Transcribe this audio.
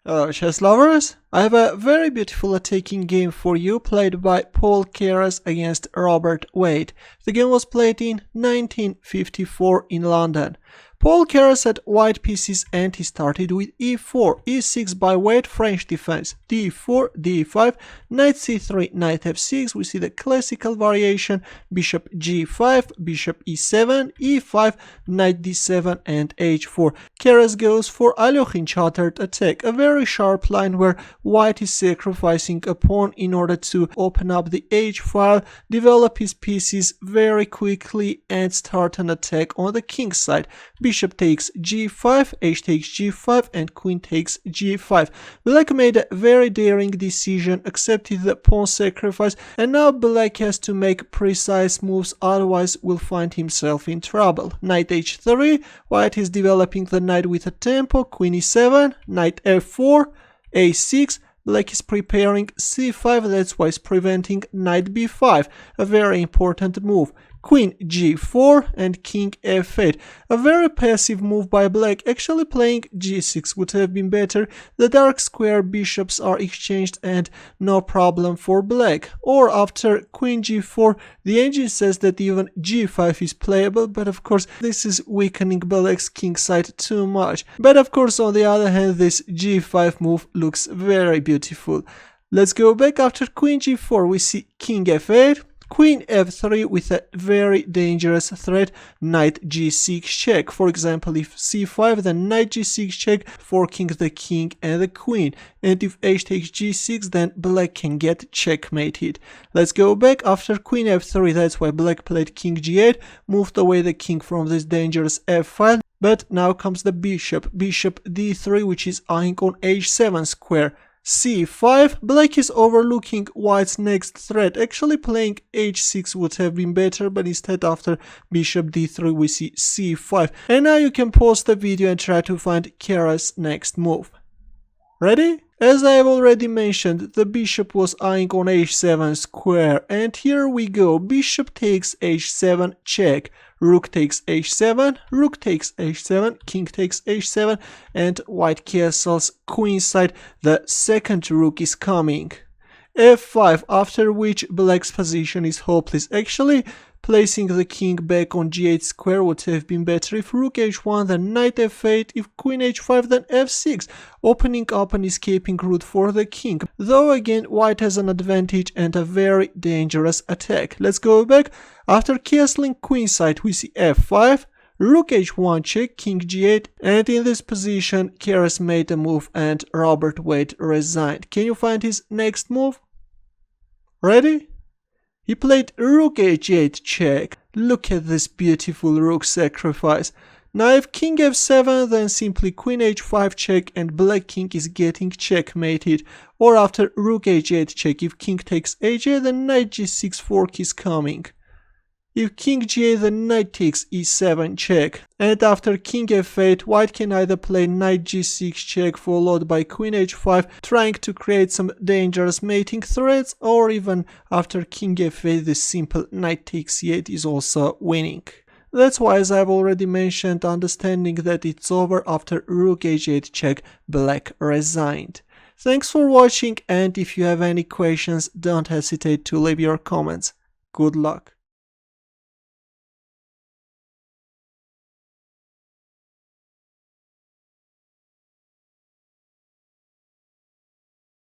Chess lovers, I have a very beautiful attacking game for you played by Paul Keres against Robert Wade. The game was played in 1954 in London. Paul Keres had white pieces and he started with e4, e6 by Wade, French defense, d4, d5, knight c3, knight f6. We see the classical variation, bishop g5, bishop e7, e5, knight d7 and h4. Keres goes for Alekhine-Chatard attack, a very sharp line where white is sacrificing a pawn in order to open up the h file, develop his pieces very quickly and start an attack on the king side. Bishop takes g5, h takes g5 and queen takes g5. Black made a very daring decision, accepted the pawn sacrifice, and now black has to make precise moves, otherwise will find himself in trouble. Knight h3, white is developing the knight with a tempo, queen e7, knight f4, a6, black is preparing c5, that's why it's preventing knight b5, a very important move. Queen g4 and king f8, a very passive move by black. Actually playing g6 would have been better. The dark square bishops are exchanged and no problem for black. Or after queen g4, the engine says that even g5 is playable, but of course this is weakening black's king side too much. But of course on the other hand, this g5 move looks very beautiful. Let's go back. After queen g4 we see king f8, queen f3 with a very dangerous threat, knight g6 check. For example, if c5, then knight g6 check, forking the king and the queen. And if h takes g6, then black can get checkmated. Let's go back. After queen f3, that's why black played king g8, moved away the king from this dangerous f file. But now comes the bishop, bishop d3, which is eyeing on h7 square. c5, black is overlooking white's next threat. Actually playing h6 would have been better, but instead after bishop d3 we see c5. And now you can pause the video and try to find Keres' next move. Ready? As I have already mentioned, the bishop was eyeing on h7 square, and here we go. Bishop takes h7 check, rook takes h7, rook takes h7, king takes h7, and white castles queenside. The second rook is coming. f5, after which black's position is hopeless. Actually, placing the king back on g8 square would have been better. If rook h1, then knight f8, if queen h5, then f6, opening up an escaping route for the king. Though again, white has an advantage and a very dangerous attack. Let's go back. After castling queenside, we see f5, rook h1 check, king g8, and in this position, Keres made a move and Robert Wade resigned. Can you find his next move? Ready? He played rook h8 check. Look at this beautiful rook sacrifice. Now if king f7, then simply queen h5 check and black king is getting checkmated. Or after rook h8 check, if king takes h8, then knight g6 fork is coming. If king g8, then knight takes e7 check. And after king f8, white can either play knight g6 check followed by queen h5, trying to create some dangerous mating threats, or even after king f8, the simple knight takes e8 is also winning. That's why, as I've already mentioned, understanding that it's over after rook h8 check, black resigned. Thanks for watching, and if you have any questions, don't hesitate to leave your comments. Good luck.